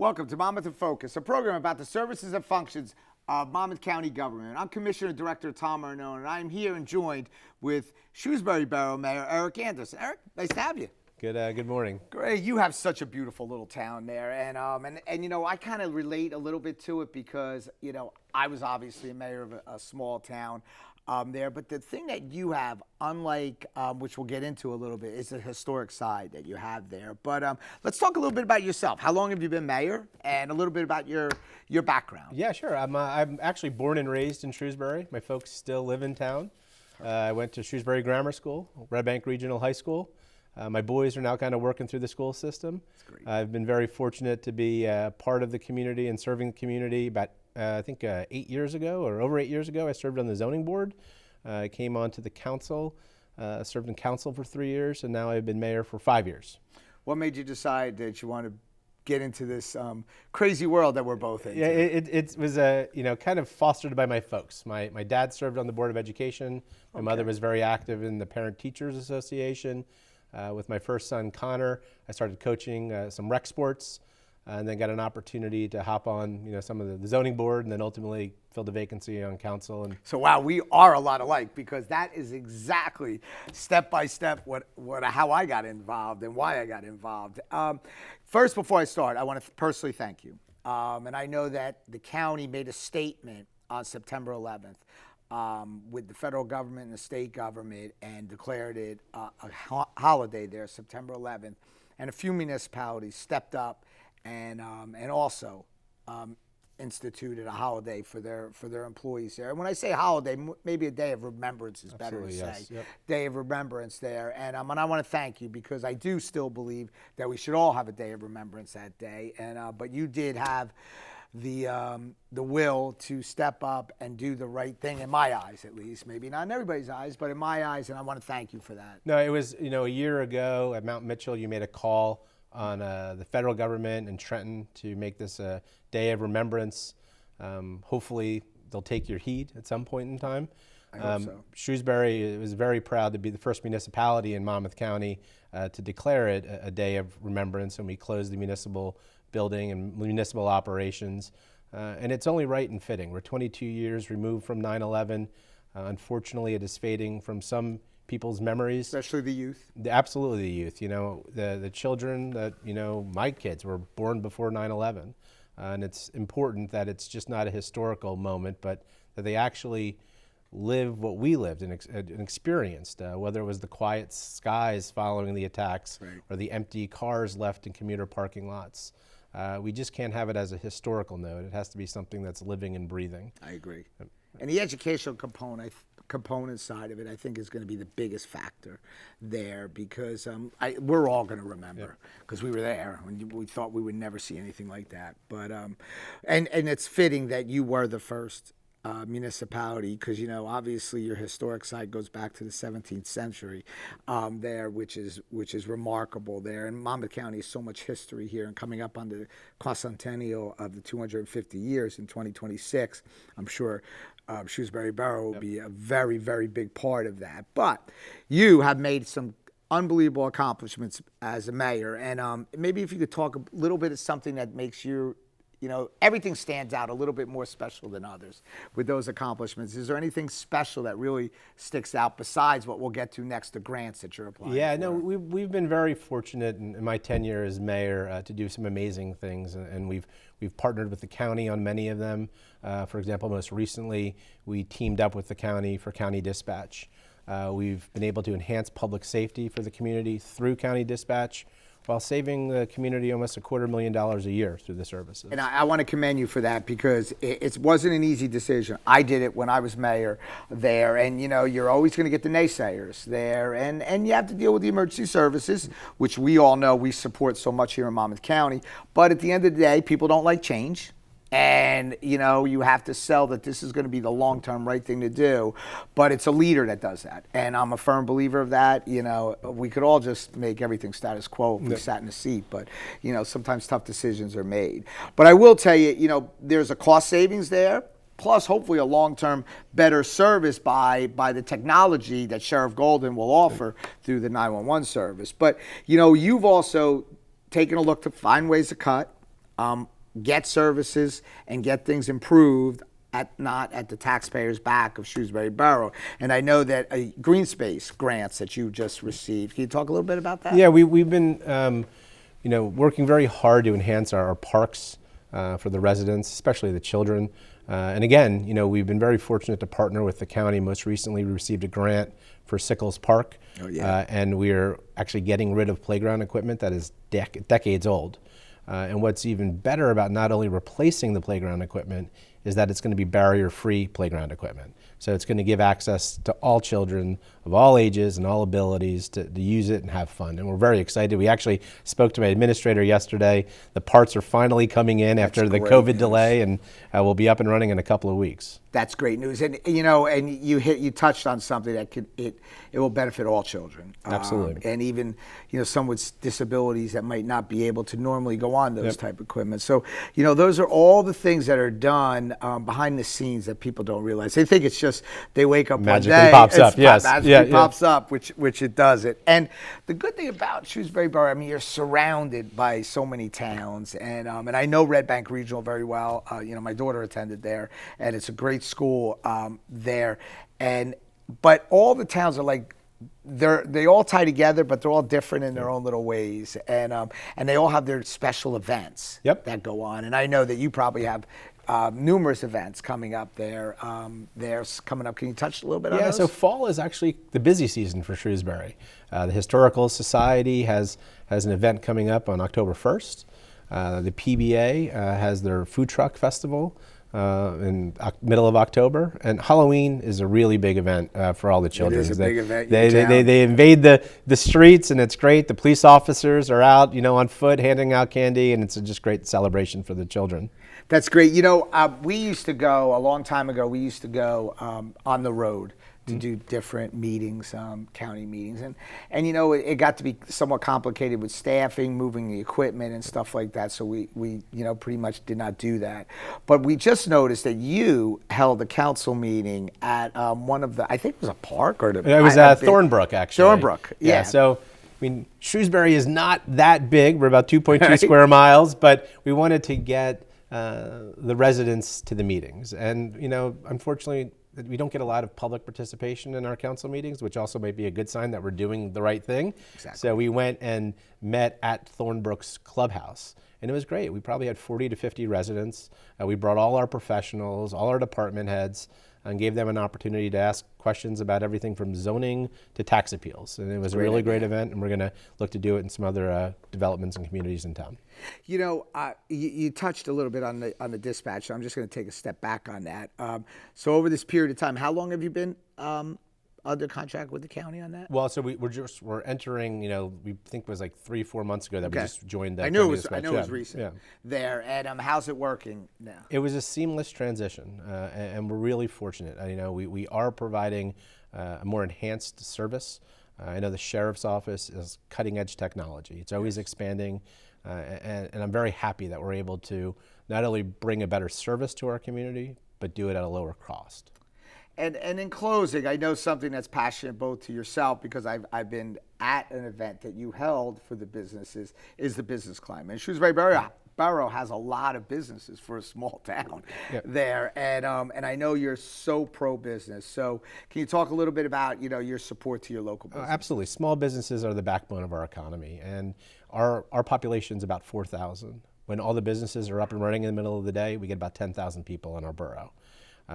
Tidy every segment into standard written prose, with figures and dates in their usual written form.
Welcome to Monmouth in Focus, a program about the services and functions of Monmouth County government. I'm Commissioner Director Tom Arnone, and I'm here and joined with Shrewsbury Borough Mayor Eric Anderson. Eric, nice to have you. Good morning. Great, you have such a beautiful little town there, and you know, I kind of relate a little bit to it because you know I was obviously a mayor of a small town there, but the thing that you have, unlike which we'll get into a little bit, is the historic side that you have there. But let's talk a little bit about yourself. How long have you been mayor, and a little bit about your background? Yeah, sure. I'm actually born and raised in Shrewsbury. My folks still live in town. I went to Shrewsbury Grammar School, Red Bank Regional High School. My boys are now kind of working through the school system. That's great. I've been very fortunate to be part of the community and serving the community. About I think 8 years ago, or over 8 years ago, I served on the zoning board. I came onto the council, served in council for 3 years, and now I've been mayor for 5 years. What made you decide that you want to get into this crazy world that we're both in? Yeah, it was kind of fostered by my folks. My dad served on the Board of Education. My mother was very active in the Parent Teachers Association. With my first son, Connor, I started coaching some rec sports, and then got an opportunity to hop on, some of the zoning board, and then ultimately filled a vacancy on council. And so, wow, we are a lot alike, because that is exactly step by step how I got involved and why I got involved. First, before I start, I want to personally thank you. And I know that the county made a statement on September 11th. With the federal government and the state government, and declared it a holiday there, September 11th. And a few municipalities stepped up and also instituted a holiday for their employees there. And when I say holiday, maybe a day of remembrance is better to say. Yes. Yep. Day of remembrance there. And I want to thank you, because I do still believe that we should all have a day of remembrance that day. And but you did have the will to step up and do the right thing, in my eyes at least. Maybe not in everybody's eyes, but in my eyes, and I want to thank you for that. No, it was a year ago at Mount Mitchell. You made a call on the federal government and Trenton to make this a day of remembrance. Hopefully, they'll take your heed at some point in time. I hope so. Shrewsbury was very proud to be the first municipality in Monmouth County to declare it a day of remembrance, and we closed the municipal building and municipal operations. And it's only right and fitting. We're 22 years removed from 9/11. Unfortunately, it is fading from some people's memories. Especially the youth. Absolutely the youth. The children that, my kids were born before 9/11. And it's important that it's just not a historical moment, but that they actually live what we lived and experienced, whether it was the quiet skies following the attacks, right, or the empty cars left in commuter parking lots. We just can't have it as a historical note. It has to be something that's living and breathing. I agree. And the educational component side of it, I think, is going to be the biggest factor there, because we're all going to remember, because we were there and we thought we would never see anything like that. But and it's fitting that you were the first municipality, because obviously your historic site goes back to the 17th century there, which is remarkable there. And Monmouth County has so much history here, and coming up on the quacentennial of the 250 years in 2026, I'm sure Shrewsbury Borough will be a very, very big part of that. But you have made some unbelievable accomplishments as a mayor, and maybe if you could talk a little bit of something that makes you, everything stands out a little bit more special than others with those accomplishments. Is there anything special that really sticks out besides what we'll get to next, the grants that you're applying for? No, we've been very fortunate in my tenure as mayor to do some amazing things, and we've partnered with the county on many of them. For example, most recently, we teamed up with the county for county dispatch. We've been able to enhance public safety for the community through county dispatch, while saving the community almost $250,000 a year through the services. And I want to commend you for that, because it wasn't an easy decision. I did it when I was mayor there, and you're always going to get the naysayers there, and you have to deal with the emergency services, which we all know we support so much here in Monmouth County. But at the end of the day, people don't like change. And, you have to sell that this is going to be the long-term right thing to do. But it's a leader that does that. And I'm a firm believer of that. We could all just make everything status quo if we sat in a seat. But, sometimes tough decisions are made. But I will tell you, there's a cost savings there. Plus, hopefully, a long-term better service by the technology that Sheriff Golden will offer through the 911 service. But, you've also taken a look to find ways to cut. get services and get things improved not at the taxpayers' back of Shrewsbury Borough. And I know that green space grants that you just received. Can you talk a little bit about that? Yeah, we've been working very hard to enhance our parks for the residents, especially the children. And again, we've been very fortunate to partner with the county. Most recently, we received a grant for Sickles Park. Oh, yeah. And we're actually getting rid of playground equipment that is decades old. And what's even better about not only replacing the playground equipment is that it's going to be barrier-free playground equipment. So it's going to give access to all children of all ages and all abilities to use it and have fun. And we're very excited. We actually spoke to my administrator yesterday. The parts are finally coming in after the COVID delay, and we'll be up and running in a couple of weeks. That's great news, and and you touched on something that it will benefit all children. Absolutely. And even some with disabilities that might not be able to normally go on those type of equipment. So those are all the things that are done behind the scenes that people don't realize. They think it's just they wake up magically one day, pops up. Yes, magically pops up, which it does it. And the good thing about Shrewsbury Borough, I mean, you're surrounded by so many towns, and I know Red Bank Regional very well. My daughter attended there, and it's a great school there, but all the towns are like they all tie together, but they're all different in their own little ways, and they all have their special events that go on. And I know that you probably have numerous events coming up there. Coming up. Can you touch a little bit on those? Yeah, so fall is actually the busy season for Shrewsbury. The Historical Society has an event coming up on October 1st. The PBA has their food truck festival in middle of October, and Halloween is a really big event for all the children. It is a big event. They invade the streets, and it's great. The police officers are out, on foot handing out candy, and it's a just great celebration for the children. That's great. We used to go a long time ago. We used to go on the road to do different meetings, county meetings, and it got to be somewhat complicated with staffing, moving the equipment and stuff like that. So we pretty much did not do that. But we just noticed that you held a council meeting at one of the, I think it was a park or it was Thornbrook, actually. Thornbrook, yeah. So Shrewsbury is not that big. We're about 2.2 square miles, but we wanted to get the residents to the meetings, and unfortunately, we don't get a lot of public participation in our council meetings, which also might be a good sign that we're doing the right thing. Exactly. So we went and met at Thornbrook's clubhouse, and it was great. We probably had 40 to 50 residents. We brought all our professionals, all our department heads, and gave them an opportunity to ask questions about everything from zoning to tax appeals. And it was a really great event, and we're going to look to do it in some other developments and communities in town. You touched a little bit on the dispatch, so I'm just going to take a step back on that. So over this period of time, how long have you been under contract with the county on that? Well, so we're entering, we think it was like 3-4 months ago that we just joined the I knew it dispatch. was recent there. And how's it working now? It was a seamless transition, and we're really fortunate. We are providing a more enhanced service. I know the sheriff's office is cutting edge technology. It's always expanding, and I'm very happy that we're able to not only bring a better service to our community, but do it at a lower cost. And in closing, I know something that's passionate both to yourself, because I've been at an event that you held for the businesses, is the business climate. And Shrewsbury Borough has a lot of businesses for a small town there, and I know you're so pro-business. So can you talk a little bit about your support to your local business? Absolutely. Small businesses are the backbone of our economy, and our population is about 4,000. When all the businesses are up and running in the middle of the day, we get about 10,000 people in our borough.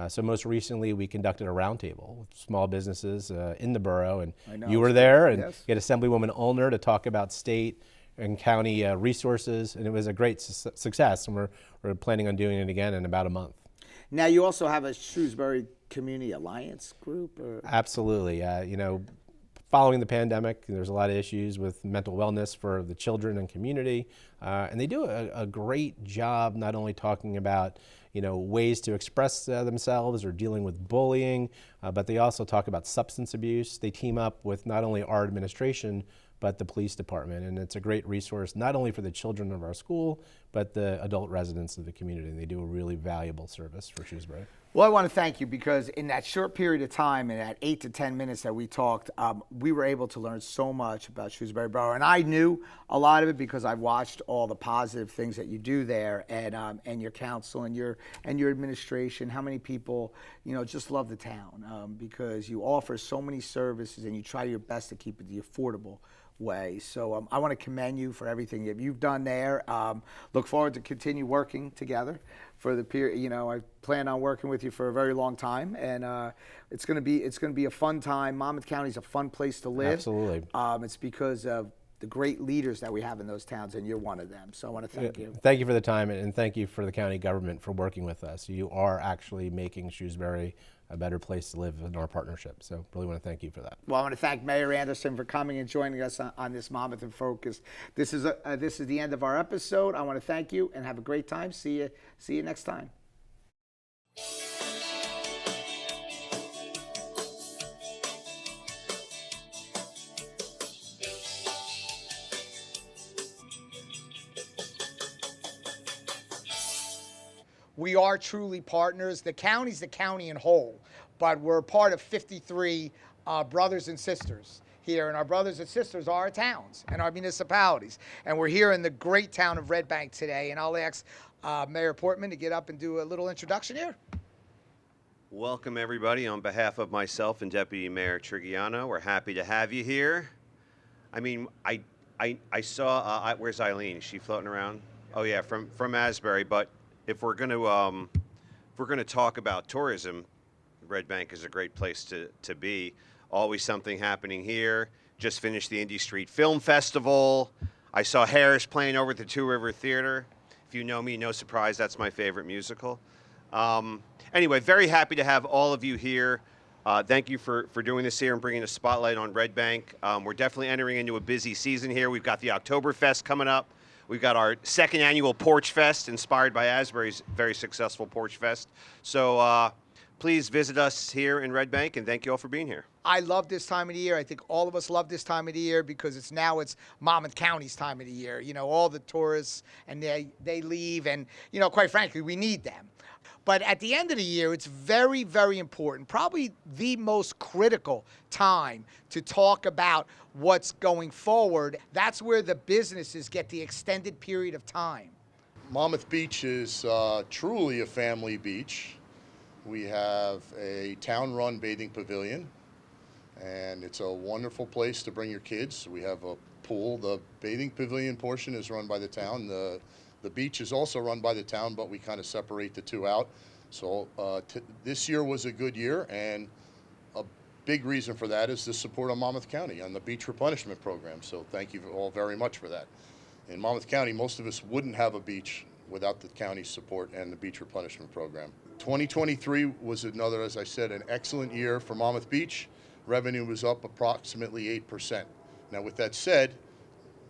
So most recently, we conducted a roundtable with small businesses in the borough, and you were there, and you had Assemblywoman Ulner to talk about state and county resources, and it was a great success, and we're planning on doing it again in about a month. Now, you also have a Shrewsbury Community Alliance group? Absolutely. Following the pandemic, there's a lot of issues with mental wellness for the children and community, and they do a great job not only talking about ways to express themselves or dealing with bullying, but they also talk about substance abuse. They team up with not only our administration, but the police department, and it's a great resource not only for the children of our school, but but the adult residents of the community. And they do a really valuable service for Shrewsbury. Well, I want to thank you because in that short period of time, in that 8 to 10 minutes that we talked, we were able to learn so much about Shrewsbury Borough. And I knew a lot of it because I've watched all the positive things that you do there, and your council and your administration. How many people, just love the town because you offer so many services and you try your best to keep it the affordable way. So I want to commend you for everything that you've done there. Look forward to continue working together for the period. I plan on working with you for a very long time, and it's going to be a fun time. Monmouth County is a fun place to live. Absolutely. It's because of the great leaders that we have in those towns, and you're one of them. So I want to thank you. Thank you for the time, and thank you for the county government for working with us. You are actually making Shrewsbury a better place to live in our partnership. So really want to thank you for that. Well, I want to thank Mayor Anderson for coming and joining us on this Monmouth in Focus. This is the end of our episode. I want to thank you and have a great time. See you next time. We are truly partners. The county's the county in whole, but we're part of 53 brothers and sisters here, and our brothers and sisters are our towns and our municipalities. And we're here in the great town of Red Bank today, and I'll ask Mayor Portman to get up and do a little introduction here. Welcome, everybody. On behalf of myself and Deputy Mayor Trigiano, we're happy to have you here. I mean, I saw, where's Eileen? Is she floating around? Oh yeah, from Asbury. But if we're going to talk about tourism, Red Bank is a great place to be. Always something happening here. Just finished the Indy Street Film Festival. I saw Harris playing over at the Two River Theater. If you know me, no surprise, that's my favorite musical. Anyway, very happy to have all of you here. Thank you for doing this here and bringing a spotlight on Red Bank. We're definitely entering into a busy season here. We've got the Oktoberfest coming up. We've got our second annual Porch Fest, inspired by Asbury's very successful Porch Fest. So please visit us here in Red Bank, and thank you all for being here. I love this time of the year. I think all of us love this time of the year because it's Monmouth County's time of the year. All the tourists, and they leave, and, quite frankly, we need them. But at the end of the year, it's very, very important, probably the most critical time to talk about what's going forward. That's where the businesses get the extended period of time. Monmouth Beach is truly a family beach. We have a town-run bathing pavilion, and it's a wonderful place to bring your kids. We have a pool. The bathing pavilion portion is run by the town. The beach is also run by the town, but we kind of separate the two out. So this year was a good year, and a big reason for that is the support of Monmouth County on the beach replenishment program. So thank you all very much for that. In Monmouth County, most of us wouldn't have a beach without the county's support and the beach replenishment program. 2023 was another, as I said, an excellent year for Monmouth Beach. Revenue was up approximately 8%. Now, with that said,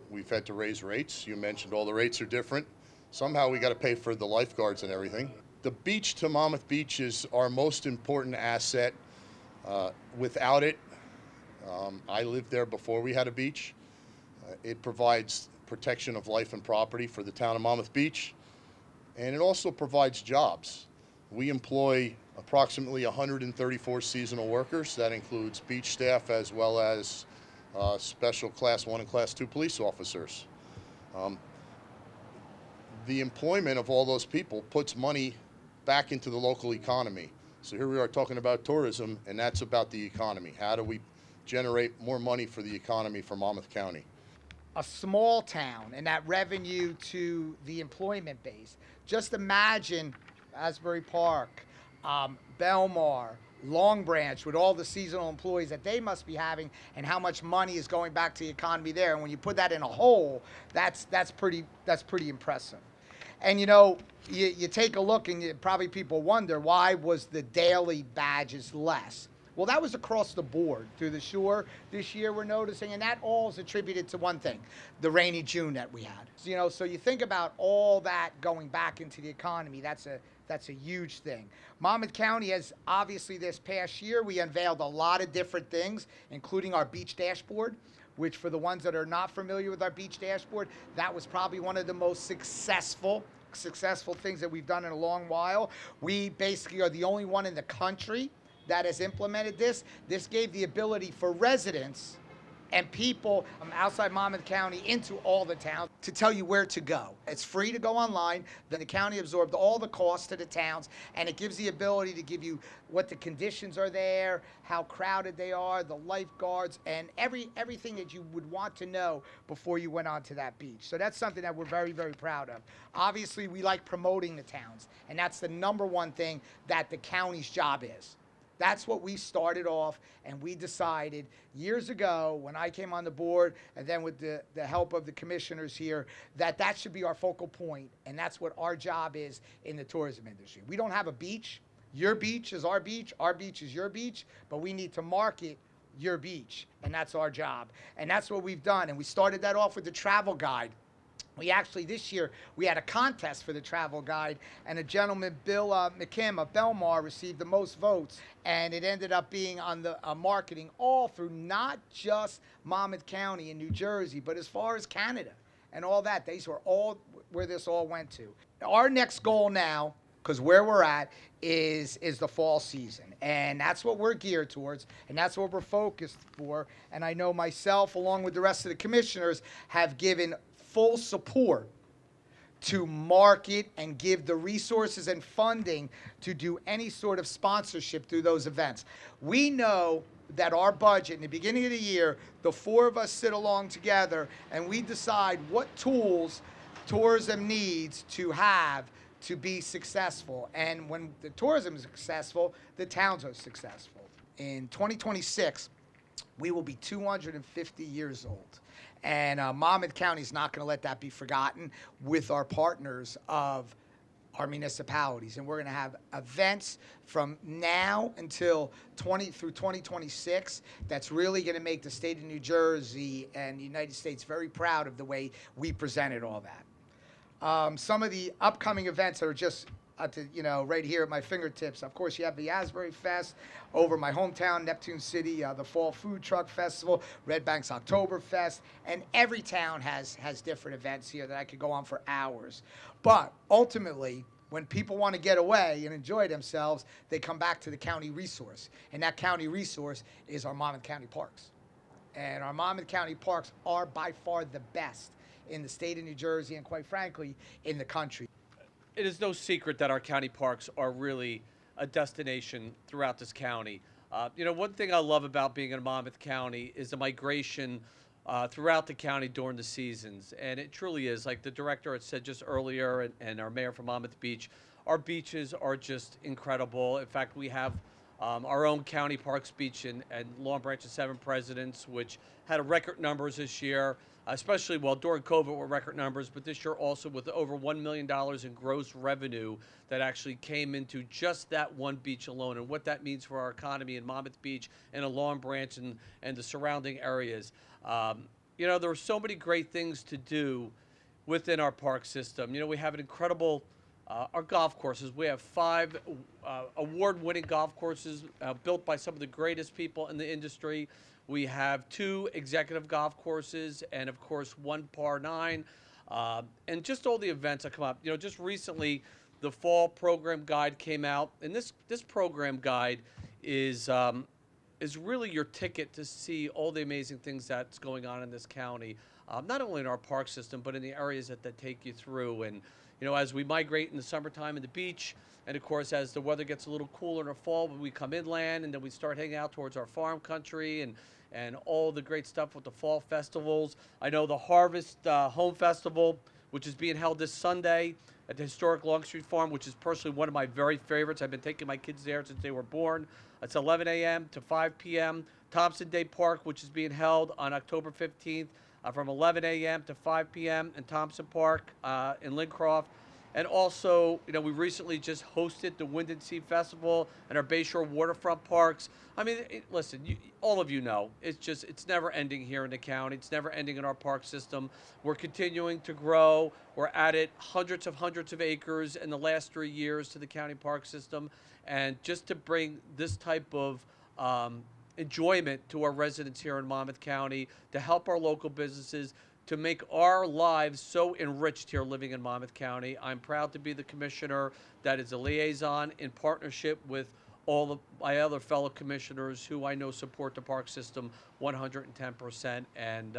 we've had to raise rates. You mentioned all the rates are different. Somehow we got to pay for the lifeguards and everything. The beach to Monmouth Beach is our most important asset. Without it, I lived there before we had a beach. It provides protection of life and property for the town of Monmouth Beach, and it also provides jobs. We employ approximately 134 seasonal workers. That includes beach staff as well as special Class 1 and Class 2 police officers. The employment of all those people puts money back into the local economy. So here we are talking about tourism, and that's about the economy. How do we generate more money for the economy for Monmouth County? A small town and that revenue to the employment base. Just imagine Asbury Park, Belmar, Long Branch, with all the seasonal employees that they must be having, and how much money is going back to the economy there. And when you put that in a whole, that's pretty impressive. And you take a look, and probably people wonder, why was the daily badges less? Well, that was across the board through the shore this year, we're noticing, and that all is attributed to one thing, the rainy June that we had. So you think about all that going back into the economy, that's a huge thing. Monmouth County has, obviously, this past year, we unveiled a lot of different things, including our beach dashboard, which for the ones that are not familiar with our beach dashboard, that was probably one of the most successful things that we've done in a long while. We basically are the only one in the country that has implemented this. This gave the ability for residents and people outside Monmouth County into all the towns to tell you where to go. It's free to go online. Then the county absorbed all the costs to the towns, and it gives the ability to give you what the conditions are there, how crowded they are, the lifeguards, and everything that you would want to know before you went onto that beach. So that's something that we're very, very proud of. Obviously, we like promoting the towns, and that's the number one thing that the county's job is. That's what we started off, and we decided years ago when I came on the board, and then with the help of the commissioners here, that that should be our focal point, and that's what our job is in the tourism industry. We don't have a beach. Your beach is our beach is your beach, but we need to market your beach, and that's our job. And that's what we've done, and we started that off with the travel guide. We actually, this year, we had a contest for the travel guide, and a gentleman, Bill McKim of Belmar, received the most votes, and it ended up being on the marketing all through not just Monmouth County in New Jersey, but as far as Canada and all that. These were all where this all went to. Our next goal now, because where we're at is the fall season, and that's what we're geared towards, and that's what we're focused for. And I know myself, along with the rest of the commissioners, have given full support to market and give the resources and funding to do any sort of sponsorship through those events. We know that our budget in the beginning of the year, the four of us sit along together and we decide what tools tourism needs to have to be successful. And when the tourism is successful, the towns are successful. In 2026, we will be 250 years old. And Monmouth County is not going to let that be forgotten with our partners of our municipalities. And we're going to have events from now until 2026 that's really going to make the state of New Jersey and the United States very proud of the way we presented all that. Some of the upcoming events that are just right here at my fingertips. Of course, you have the Asbury Fest over my hometown, Neptune City, the Fall Food Truck Festival, Red Banks Oktoberfest, and every town has different events here that I could go on for hours. But ultimately, when people want to get away and enjoy themselves, they come back to the county resource, and that county resource is our Monmouth County parks. And our Monmouth County parks are by far the best in the state of New Jersey and, quite frankly, in the country. It is no secret that our county parks are really a destination throughout this county. One thing I love about being in Monmouth County is the migration throughout the county during the seasons. And it truly is, like the director had said just earlier, and our mayor from Monmouth Beach, our beaches are just incredible. In fact, we have our own county parks beach and Long Branch and Seven Presidents, which had a record numbers this year. Especially, during COVID were record numbers, but this year also with over $1 million in gross revenue that actually came into just that one beach alone, and what that means for our economy in Monmouth Beach and in Long Branch and the surrounding areas. There are so many great things to do within our park system. We have an incredible, our golf courses. We have 5 award-winning golf courses built by some of the greatest people in the industry. We have 2 executive golf courses and, of course, 1 par 9, and just all the events that come up. Just recently, the fall program guide came out, and this program guide is really your ticket to see all the amazing things that's going on in this county, not only in our park system, but in the areas that take you through. And as we migrate in the summertime in the beach, and of course, as the weather gets a little cooler in the fall, when we come inland, and then we start hanging out towards our farm country and all the great stuff with the fall festivals. I know the Harvest Home Festival, which is being held this Sunday at the historic Longstreet Farm, which is personally one of my very favorites. I've been taking my kids there since they were born. It's 11 a.m. to 5 p.m. Thompson Day Park, which is being held on October 15th from 11 a.m. to 5 p.m. in Thompson Park in Lincroft. And also, we recently just hosted the Wind and Sea Festival and our Bayshore waterfront parks. I mean, listen, all of you know, it's never ending here in the county. It's never ending in our park system. We're continuing to grow. We're added hundreds of acres in the last 3 years to the county park system. And just to bring this type of enjoyment to our residents here in Monmouth County, to help our local businesses, to make our lives so enriched here living in Monmouth County. I'm proud to be the commissioner that is a liaison in partnership with all of my other fellow commissioners who I know support the park system 110%, and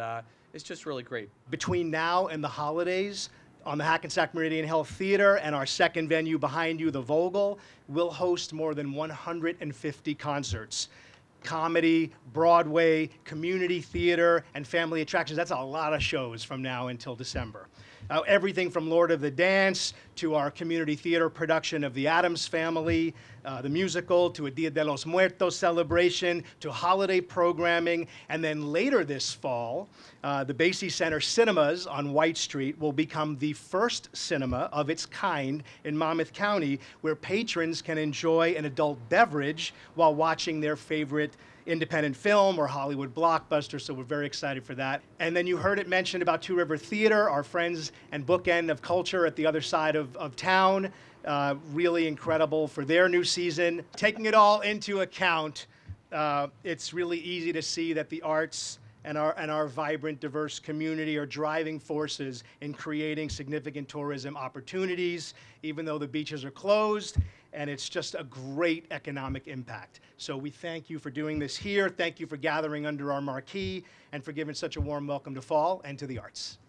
it's just really great. Between now and the holidays, on the Hackensack Meridian Health Theater and our second venue behind you, the Vogel, we'll host more than 150 concerts. Comedy, Broadway, community theater, and family attractions. That's a lot of shows from now until December. Everything from Lord of the Dance to our community theater production of The Addams Family, the musical, to a Dia de los Muertos celebration, to holiday programming. And then later this fall, the Basie Center Cinemas on White Street will become the first cinema of its kind in Monmouth County, where patrons can enjoy an adult beverage while watching their favorite independent film or Hollywood blockbuster, so we're very excited for that. And then you heard it mentioned about Two River Theater, our friends and bookend of culture at the other side of town. Really incredible for their new season. Taking it all into account, it's really easy to see that the arts and our vibrant, diverse community are driving forces in creating significant tourism opportunities, even though the beaches are closed, and it's just a great economic impact. So we thank you for doing this here. Thank you for gathering under our marquee and for giving such a warm welcome to fall and to the arts.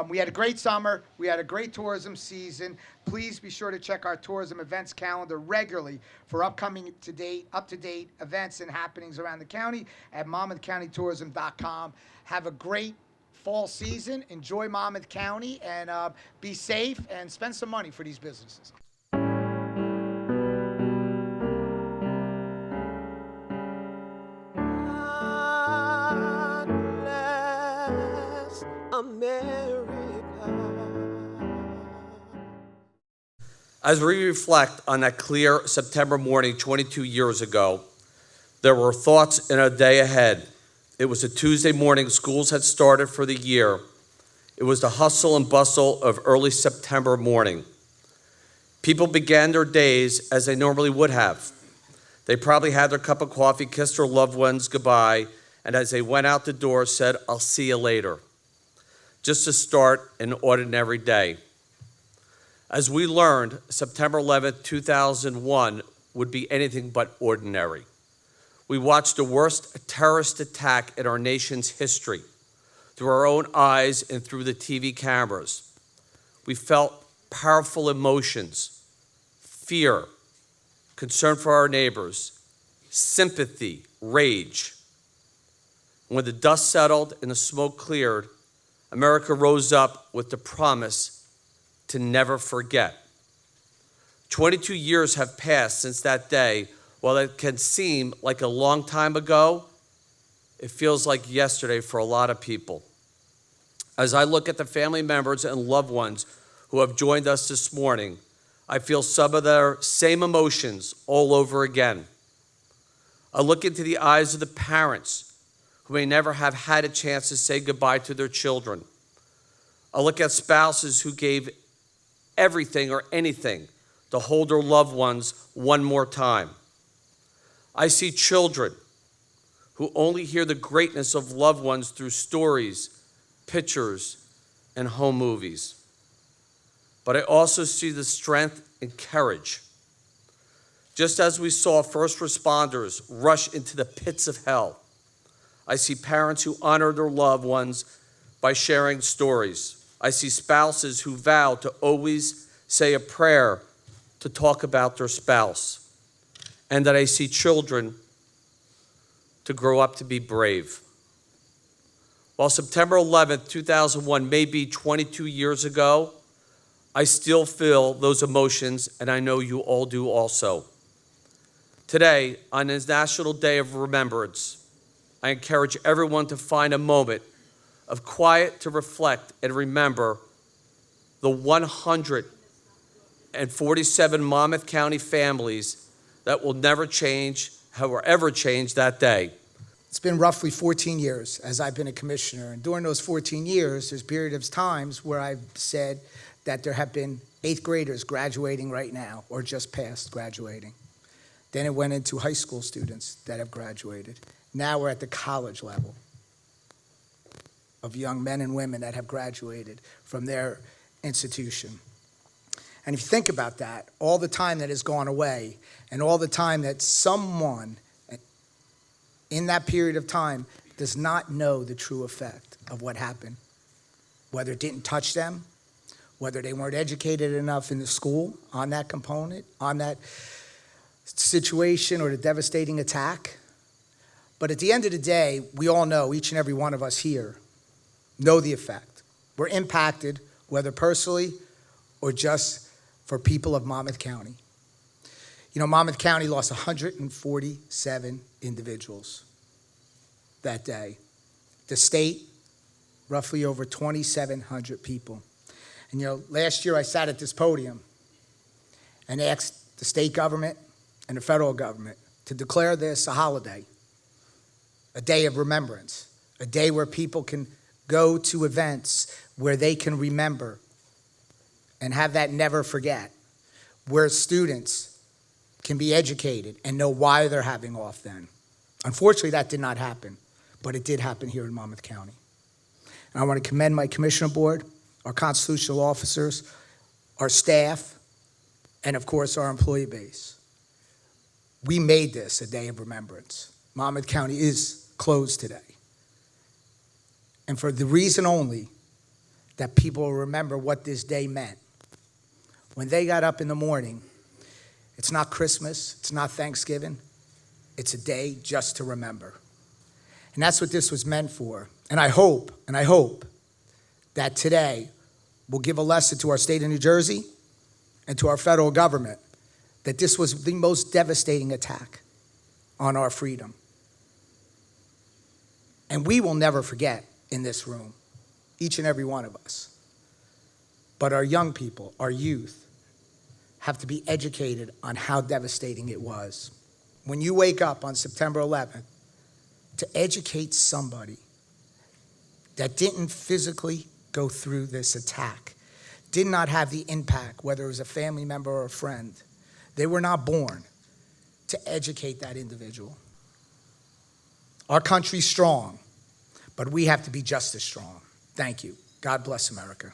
We had a great summer. We had a great tourism season. Please be sure to check our tourism events calendar regularly for upcoming up-to-date events and happenings around the county at monmouthcountytourism.com. Have a great fall season. Enjoy Monmouth County, and be safe and spend some money for these businesses. As we reflect on that clear September morning 22 years ago, there were thoughts in a day ahead. It was a Tuesday morning, schools had started for the year. It was the hustle and bustle of early September morning. People began their days as they normally would have. They probably had their cup of coffee, kissed their loved ones goodbye, and as they went out the door said, "I'll see you later." Just to start an ordinary day. As we learned, September 11th, 2001 would be anything but ordinary. We watched the worst terrorist attack in our nation's history through our own eyes and through the TV cameras. We felt powerful emotions, fear, concern for our neighbors, sympathy, rage. When the dust settled and the smoke cleared, America rose up with the promise to never forget. 22 years have passed since that day. While it can seem like a long time ago, it feels like yesterday for a lot of people. As I look at the family members and loved ones who have joined us this morning, I feel some of their same emotions all over again. I look into the eyes of the parents who may never have had a chance to say goodbye to their children. I look at spouses who gave everything or anything to hold their loved ones one more time. I see children who only hear the greatness of loved ones through stories, pictures, and home movies. But I also see the strength and courage. Just as we saw first responders rush into the pits of hell, I see parents who honor their loved ones by sharing stories. I see spouses who vow to always say a prayer to talk about their spouse. And that I see children to grow up to be brave. While September 11th, 2001 may be 22 years ago, I still feel those emotions, and I know you all do also. Today, on this National Day of Remembrance, I encourage everyone to find a moment of quiet to reflect and remember the 147 Monmouth County families that will never change, however change that day. It's been roughly 14 years as I've been a commissioner, and during those 14 years, there's periods of times where I've said that there have been 8th graders graduating right now or just past graduating. Then it went into high school students that have graduated. Now we're at the college level of young men and women that have graduated from their institution. And if you think about that, all the time that has gone away and all the time that someone in that period of time does not know the true effect of what happened, whether it didn't touch them, whether they weren't educated enough in the school on that component, on that situation or the devastating attack. But at the end of the day, we all know, each and every one of us here, know the effect. We're impacted, whether personally or just for people of Monmouth County. You know, Monmouth County lost 147 individuals that day. The state, roughly over 2,700 people. And you know, last year I sat at this podium and asked the state government and the federal government to declare this a holiday, a day of remembrance, a day where people can go to events where they can remember and have that never forget, where students can be educated and know why they're having off then. Unfortunately, that did not happen, but it did happen here in Monmouth County. And I want to commend my commissioner board, our constitutional officers, our staff, and of course our employee base. We made this a day of remembrance. Monmouth County is closed today. And for the reason only that people will remember what this day meant. When they got up in the morning, it's not Christmas, it's not Thanksgiving, it's a day just to remember. And that's what this was meant for. And I hope that today will give a lesson to our state of New Jersey and to our federal government that this was the most devastating attack on our freedom. And we will never forget in this room, each and every one of us. But our young people, our youth, have to be educated on how devastating it was. When you wake up on September 11th, to educate somebody that didn't physically go through this attack, did not have the impact, whether it was a family member or a friend, they were not born, to educate that individual. Our country's strong, but we have to be just as strong. Thank you. God bless America.